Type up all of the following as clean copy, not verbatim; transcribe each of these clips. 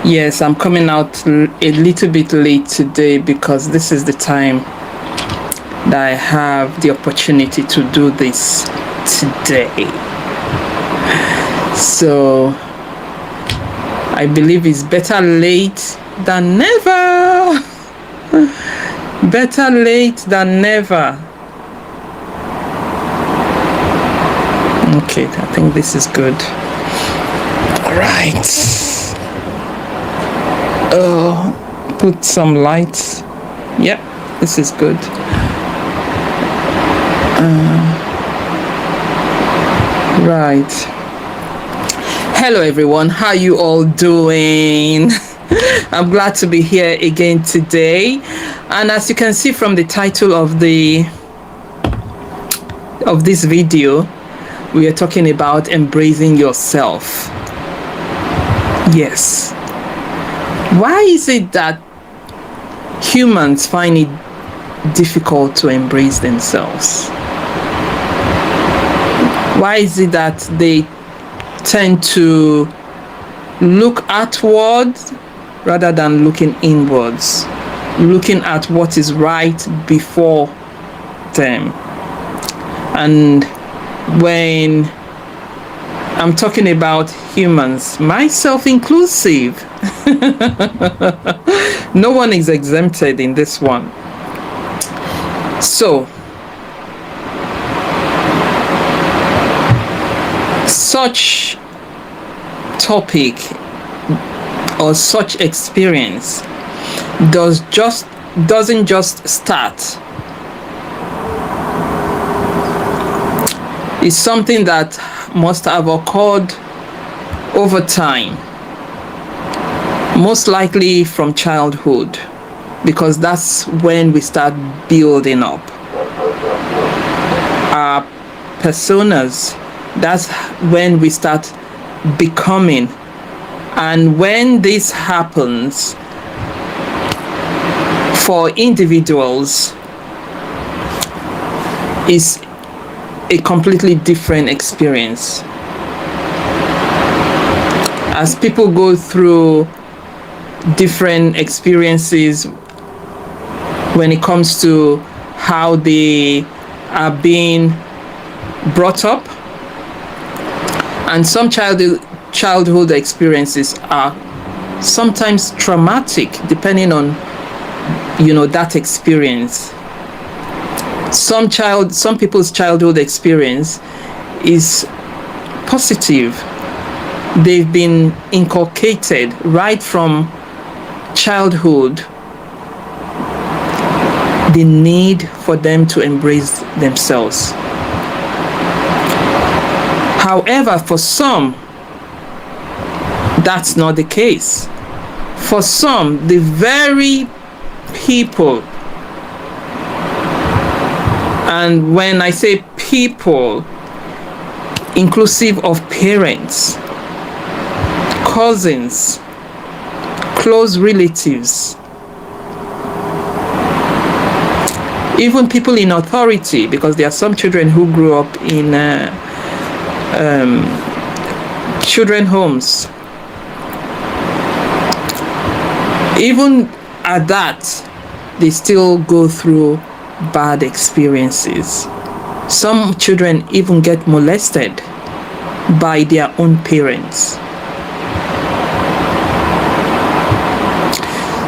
Yes, I'm coming out a little bit late today because this is the time that I have the opportunity to do this today. So I believe it's better late than never. Better late than never. Okay, I think this is good. All right. Put some lights. Yep, this is good. Right. Hello everyone, how you all doing? I'm glad to be here again today. And as you can see from the title of this video, we are talking about embracing yourself. Yes. Why is it that humans find it difficult to embrace themselves? Why is it that they tend to look outwards rather than looking inwards, looking at what is right before them? And when I'm talking about humans, myself inclusive, no one is exempted in this one. So, such topic or such experience doesn't just start. It's something that must have occurred over time, most likely from childhood, because that's when we start building up our personas. That's when we start becoming. And when this happens for individuals, it's a completely different experience. As people go through different experiences when it comes to how they are being brought up, and some childhood experiences are sometimes traumatic depending on that experience. Some people's childhood experience is positive. They've been inculcated right from childhood the need for them to embrace themselves. However, for some, that's not the case. For some, the very people, and when I say people, inclusive of parents, cousins, close relatives, even people in authority, because there are some children who grew up in children homes. Even at that, they still go through bad experiences. Some children even get molested by their own parents.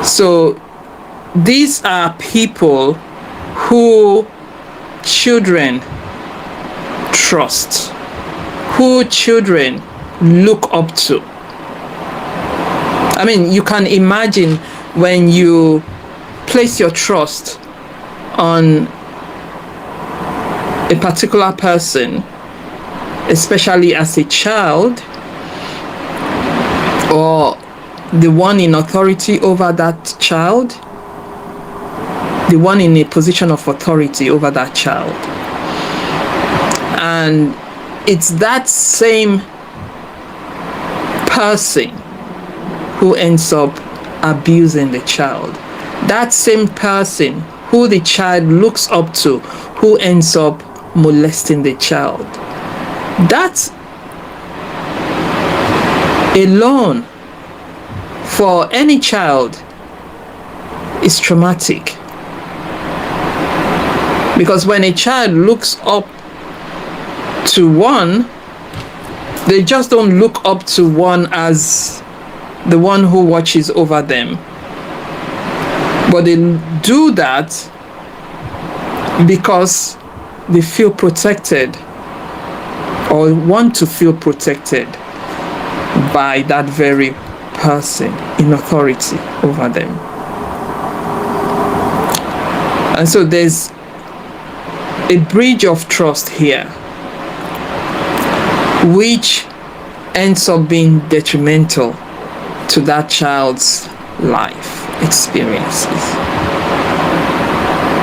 So these are people who children trust, who children look up to. I mean, you can imagine when you place your trust on a particular person, especially as a child, or the one in authority over that child, the one in a position of authority over that child. And it's that same person who ends up abusing the child. That same person who the child looks up to, who ends up molesting the child. That alone for any child, is traumatic. Because when a child looks up to one, they just don't look up to one as the one who watches over them. But they do that because they feel protected or want to feel protected by that very person in authority over them. And so there's a bridge of trust here, which ends up being detrimental to that child's life experiences,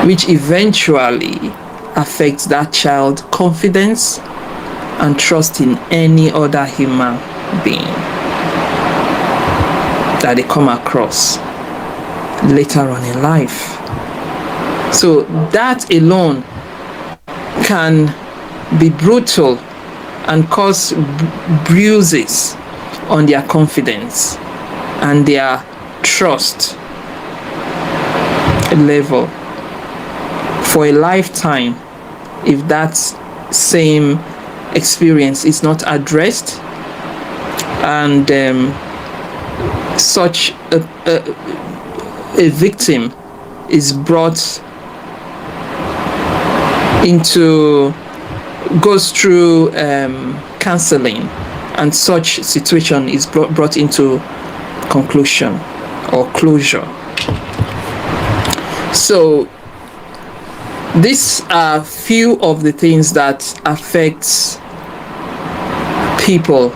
which eventually affects that child's confidence and trust in any other human being that they come across later on in life. So that alone can be brutal and cause bruises on their confidence and their trust level for a lifetime if that same experience is not addressed and such a victim is brought into, goes through counseling, and such situation is brought into conclusion or closure. So these are few of the things that affects people,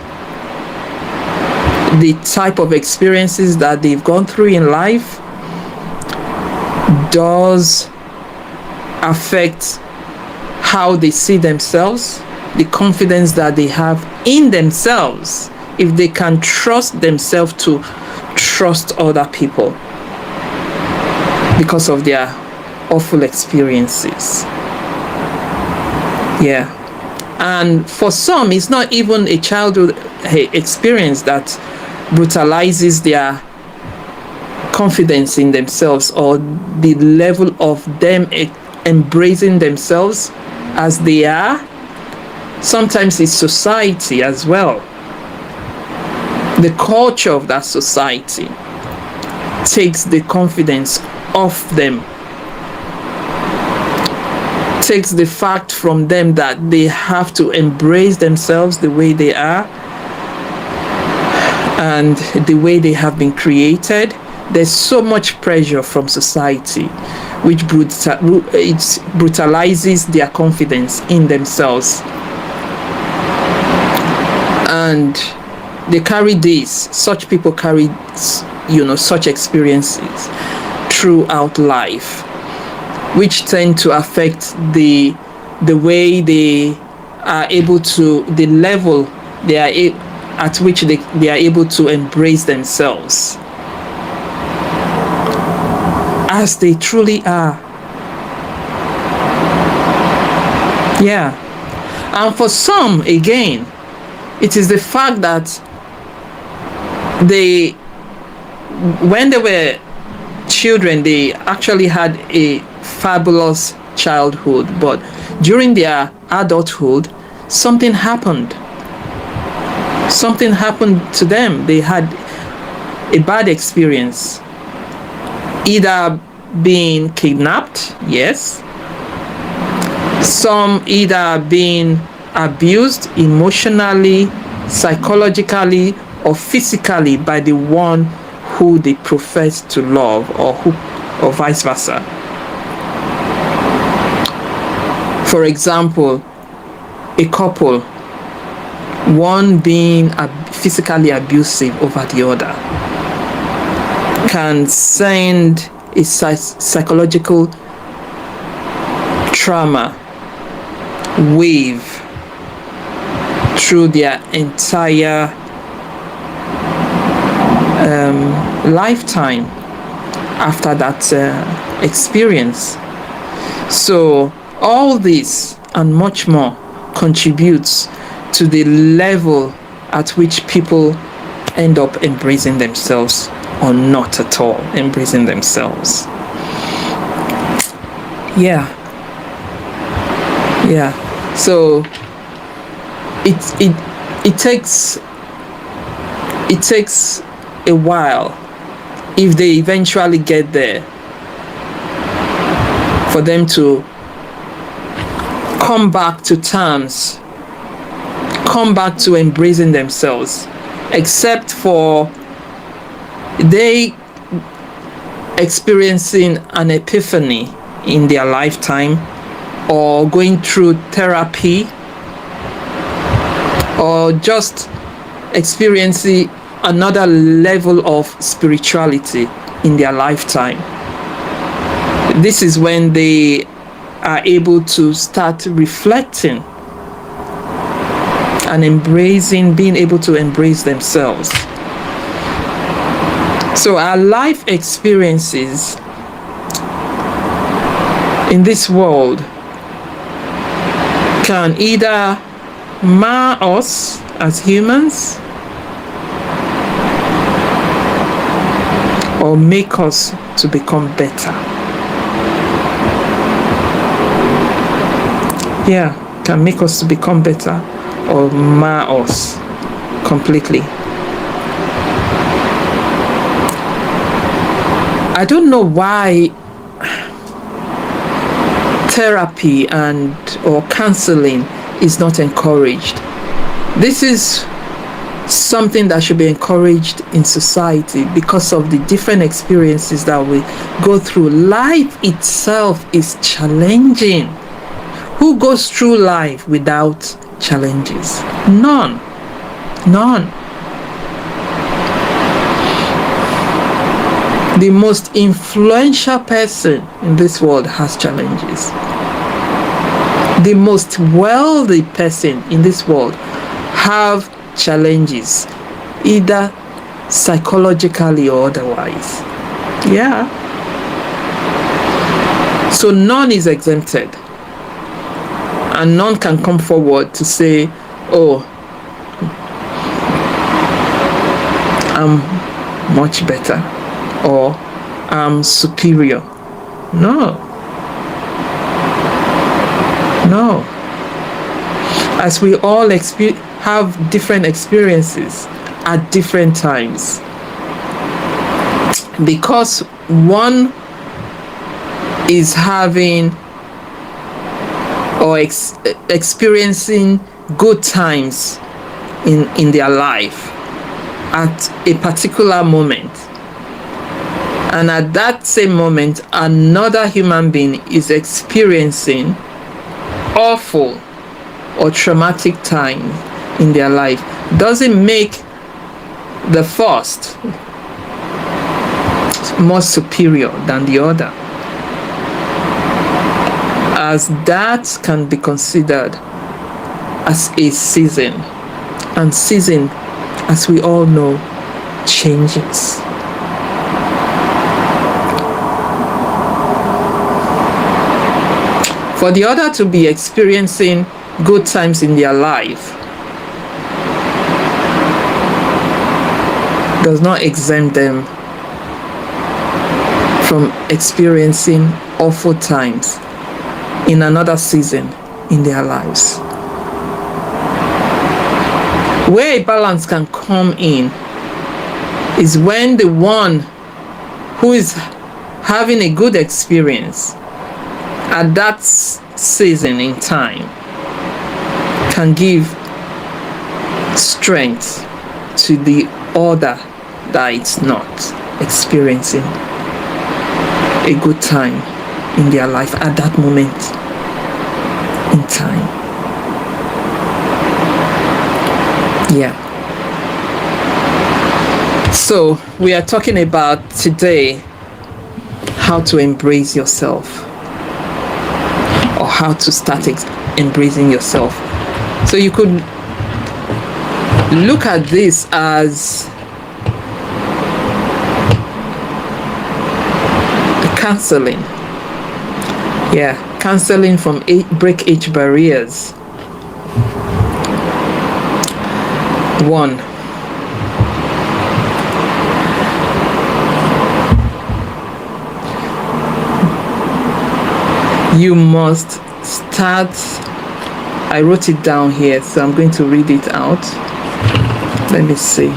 the type of experiences that they've gone through in life does affect how they see themselves, the confidence that they have in themselves, if they can trust themselves to trust other people because of their awful experiences. Yeah. And for some, it's not even a childhood experience that brutalizes their confidence in themselves or the level of them embracing themselves as they are. Sometimes it's society as well. The culture of that society takes the confidence off them, takes the fact from them that they have to embrace themselves the way they are and the way they have been created. There's so much pressure from society which brutalizes their confidence in themselves, and they carry this, such people carry, such experiences throughout life, which tend to affect the way they are able to, the level they are at which they are able to embrace themselves as they truly are. Yeah. And for some, again, it is the fact that when they were children, they actually had a fabulous childhood, but during their adulthood, something happened. Something happened to them. They had a bad experience, either being kidnapped, yes, some either being abused emotionally, psychologically, or physically by the one who they profess to love, or vice versa. For example, a couple, one being physically abusive over the other, can send a psychological trauma wave through their entire lifetime after that experience. So all this and much more contributes to the level at which people end up embracing themselves or not at all embracing themselves. Yeah. So it takes a while, if they eventually get there, for them to come back to terms, come back to embracing themselves, except for they experiencing an epiphany in their lifetime, or going through therapy, or just experiencing another level of spirituality in their lifetime. This is when they are able to start reflecting and being able to embrace themselves. So our life experiences in this world can either mar us as humans or make us to become better. Can make us to become better or mar us completely. I don't know why therapy or counseling is not encouraged. This is something that should be encouraged in society because of the different experiences that we go through. Life itself is challenging. Who goes through life without challenges? None. The most influential person in this world has challenges. The most wealthy person in this world have challenges, either psychologically or otherwise. So none is exempted, and none can come forward to say, oh, I'm much better, or I'm superior. No. As we all have different experiences at different times. Because one is having or experiencing good times in their life at a particular moment, and at that same moment another human being is experiencing awful or traumatic time in their life, doesn't make the first more superior than the other, as that can be considered as a season, and season, as we all know, changes. For the other to be experiencing good times in their life does not exempt them from experiencing awful times in another season in their lives. Where a balance can come in is when the one who is having a good experience at that season in time can give strength to the other that is not experiencing a good time in their life at that moment in time. So we are talking about today how to embrace yourself, or how to start embracing yourself. So you could look at this as counseling. Counseling from breakage barriers. One, You must start. I wrote it down here, so I'm going to read it out. Let me see.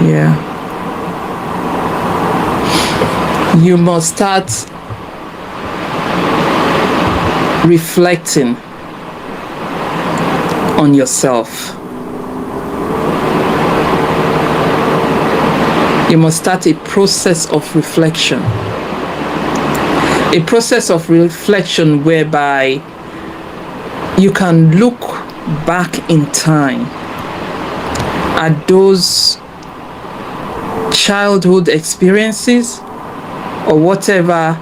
Yeah. You must start reflecting on yourself. You must start a process of reflection. A process of reflection whereby you can look back in time at those childhood experiences or whatever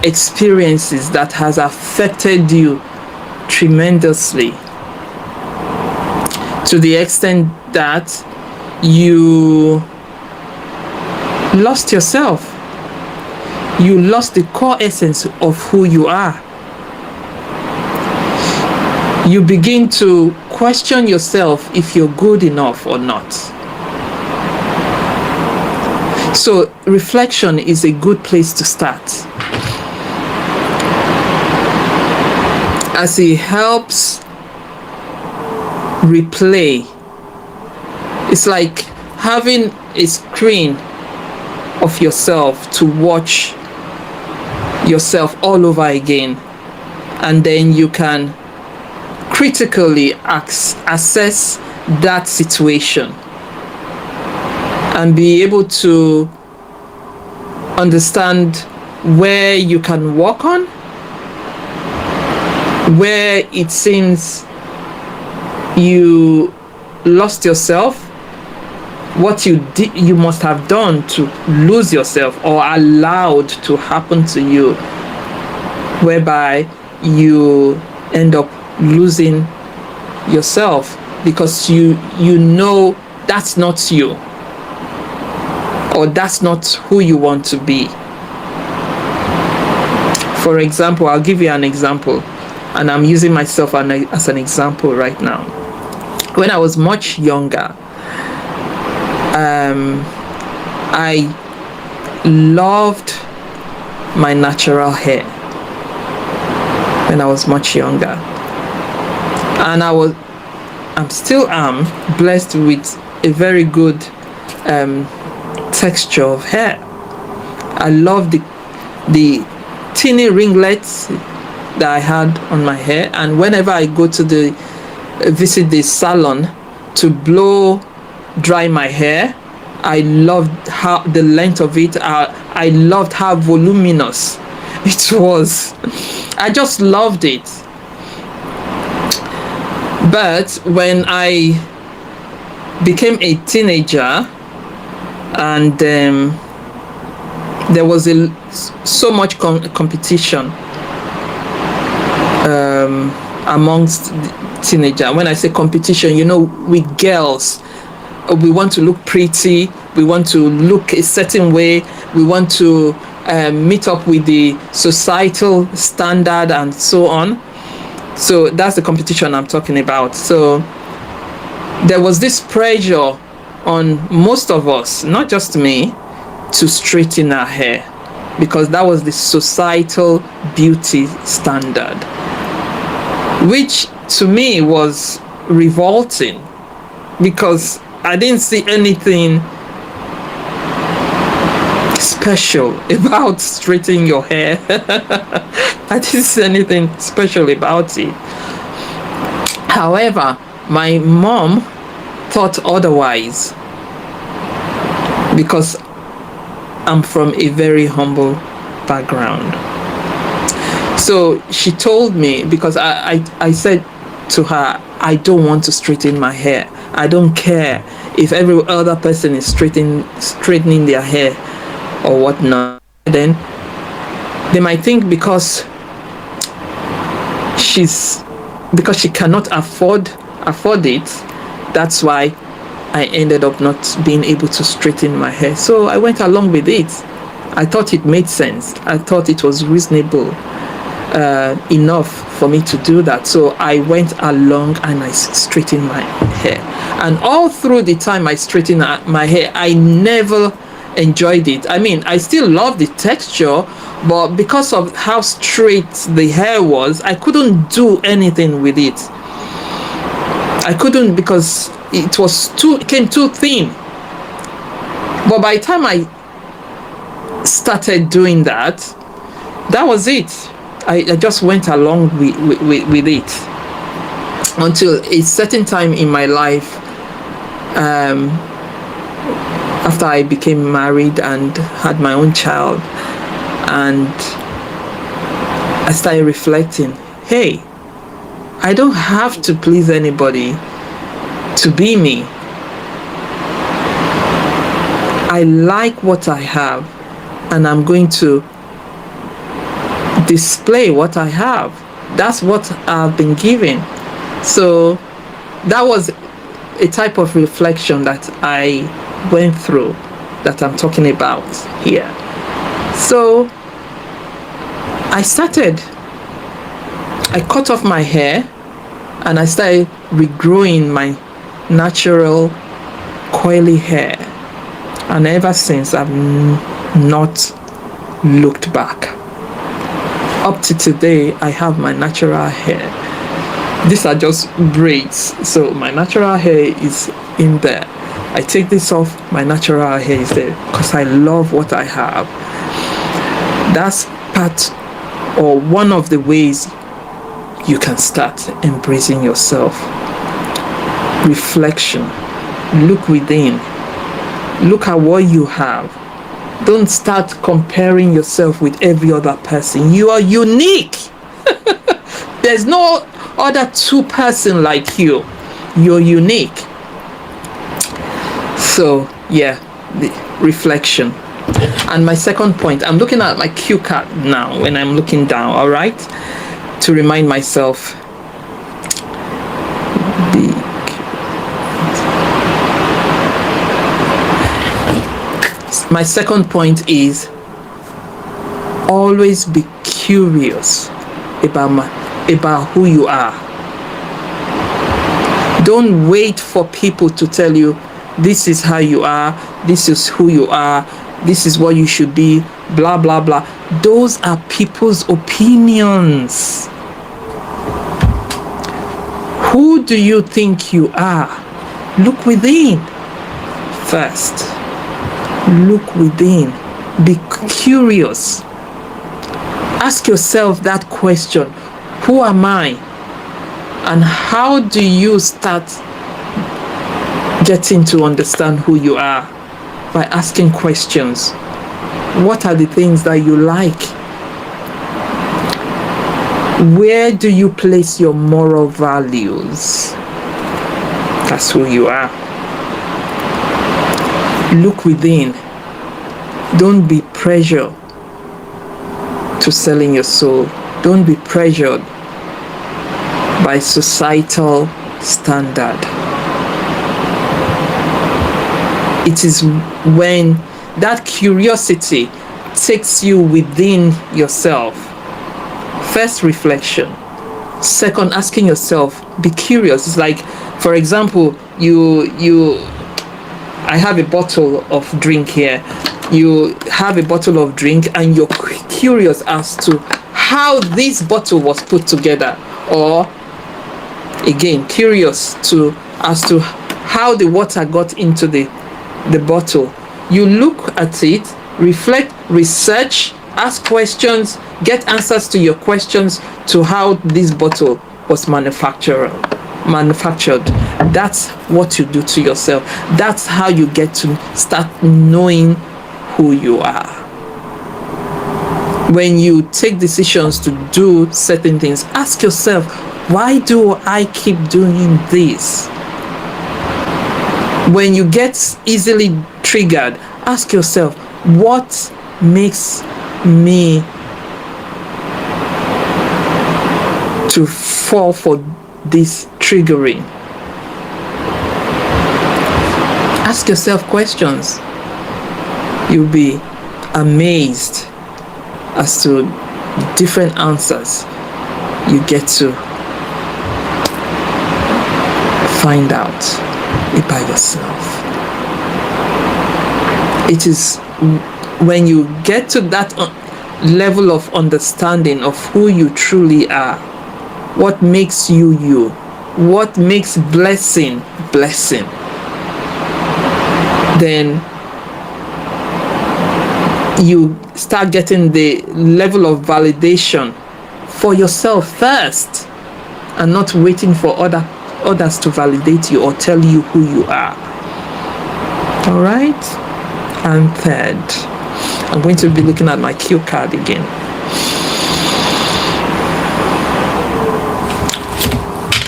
experiences that has affected you tremendously, to the extent that you lost yourself. You lost the core essence of who you are. You begin to question yourself if you're good enough or not. So reflection is a good place to start, as it helps replay. It's like having a screen of yourself to watch yourself all over again, and then you can critically assess that situation and be able to understand where you can work on, where it seems you lost yourself, what you must have done to lose yourself or allowed to happen to you, whereby you end up losing yourself because you know that's not you, or that's not who you want to be. For example, I'll give you an example, and I'm using myself as an example right now. When I was much younger, I loved my natural hair when I was much younger, and I'm still blessed with a very good texture of hair. I love the teeny ringlets that I had on my hair, and whenever I go to visit the salon to blow dry my hair, I loved how the length of it. I loved how voluminous it was. I just loved it. But when I became a teenager, and there was so much competition amongst teenagers. When I say competition, with girls, we want to look pretty, we want to look a certain way, we want to meet up with the societal standard and so on. So that's the competition I'm talking about. So there was this pressure on most of us, not just me, to straighten our hair, because that was the societal beauty standard, which to me was revolting, because I didn't see anything special about straightening your hair. I didn't see anything special about it. However, my mom thought otherwise, because I'm from a very humble background. So she told me, because I said to her, I don't want to straighten my hair. I don't care if every other person is straightening their hair or whatnot. Then they might think because she cannot afford it, that's why I ended up not being able to straighten my hair. So I went along with it. I thought it made sense. I thought it was reasonable. enough for me to do that. So I went along and I straightened my hair. And all through the time I straightened my hair, I never enjoyed it. I mean, I still love the texture, but because of how straight the hair was, I couldn't do anything with it. I couldn't, because it came too thin. But by the time I started doing that, that was it. I just went along with it until a certain time in my life, after I became married and had my own child, and I started reflecting, hey, I don't have to please anybody to be me. I like what I have, and I'm going to display what I have. That's what I've been given. So that was a type of reflection that I went through, that I'm talking about here. So I cut off my hair and I started regrowing my natural coily hair, and ever since I've not looked back. Up to today, I have my natural hair. These are just braids, so my natural hair is in there. I take this off, my natural hair is there, because I love what I have. That's part, or one of the ways you can start embracing yourself. Reflection. Look within. Look at what you have. Don't start comparing yourself with every other person. You are unique. There's no other two person like you. You're unique. So yeah, the reflection. And my second point, I'm looking at my cue card now when I'm looking down, all right, to remind myself. My second point is always be curious about who you are. Don't wait for people to tell you this is how you are, this is who you are, this is what you should be, blah blah blah. Those are people's opinions. Who do you think you are? Look within first. Look within. Be curious. Ask yourself that question. Who am I? And how do you start getting to understand who you are? By asking questions. What are the things that you like? Where do you place your moral values? That's who you are. Look within. Don't be pressured to selling your soul. Don't be pressured by societal standard. It is when that curiosity takes you within yourself. First, reflection. Second, asking yourself, be curious. It's like, for example, I have a bottle of drink here. You have a bottle of drink and you're curious as to how this bottle was put together, or again curious as to how the water got into the bottle. You look at it, reflect, research, ask questions, get answers to your questions to how this bottle was manufactured. That's what you do to yourself. That's how you get to start knowing who you are. When you take decisions to do certain things, ask yourself, why do I keep doing this? When you get easily triggered, ask yourself, what makes me to fall for this triggering? Ask yourself questions. You'll be amazed as to different answers, you get to find out it by yourself. It is when you get to that level of understanding of who you truly are, what makes you you, what makes blessing, then you start getting the level of validation for yourself first, and not waiting for others to validate you or tell you who you are. All right? And third, I'm going to be looking at my cue card again.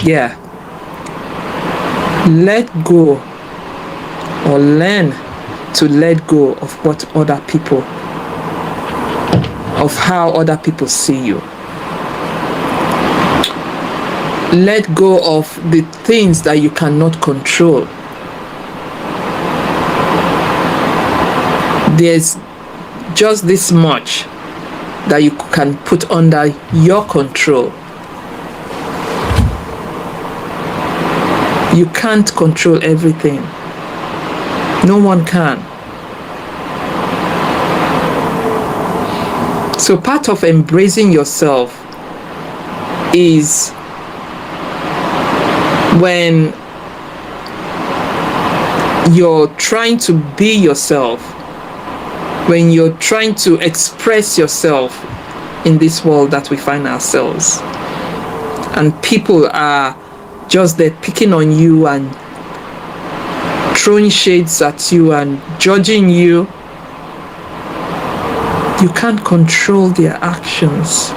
Yeah. Let go, or learn to let go of what other people, of how other people see you. Let go of the things that you cannot control. There's just this much that you can put under your control. You can't control everything. No one can. So part of embracing yourself is when you're trying to be yourself, when you're trying to express yourself in this world that we find ourselves, and people are just there picking on you and throwing shades at you and judging you. You can't control their actions.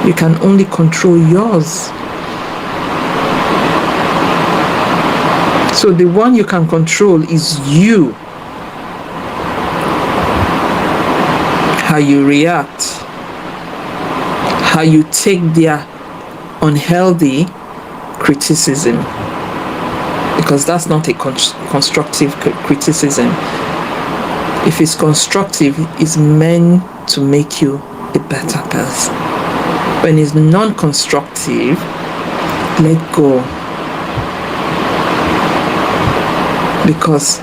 You can only control yours. So the one you can control is you. How you react, how you take their unhealthy criticism, because that's not a constructive criticism. If it's constructive, it's meant to make you a better person. When it's non-constructive, let go, because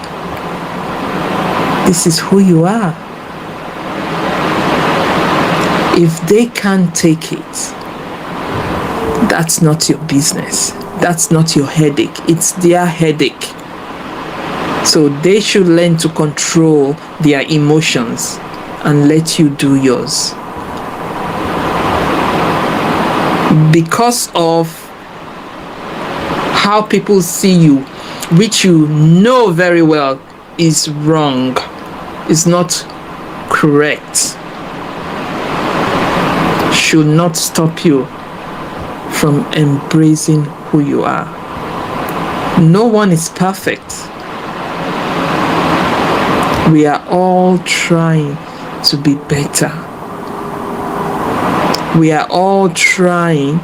this is who you are. If they can't take it, that's not your business. That's not your headache. It's their headache. So they should learn to control their emotions and let you do yours. Because of how people see you, which you know very well is wrong, is not correct, should not stop you from embracing who you are. No one is perfect. We are all trying to be better. We are all trying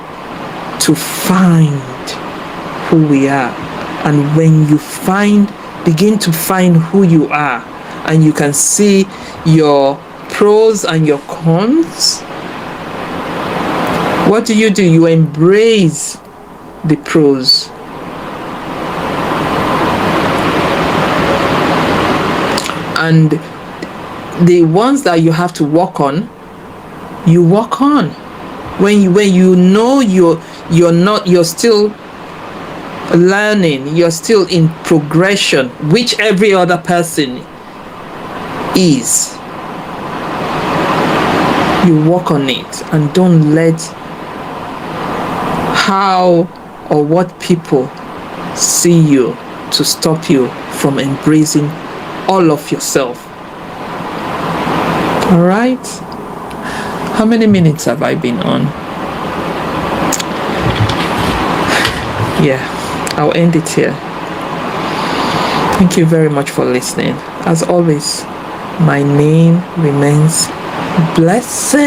to find who we are. And when you begin to find who you are, and you can see your pros and your cons, what do? You embrace the pros. And the ones that you have to work on, you work on. When you know you're still learning, you're still in progression, which every other person is. You work on it, and don't let how or what people see you to stop you from embracing all of yourself. All right? How many minutes have I been on? Yeah, I'll end it here. Thank you very much for listening. As always, my name remains Blessing.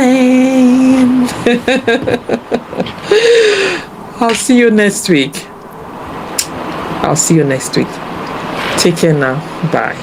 I'll see you next week. Take care now. Bye.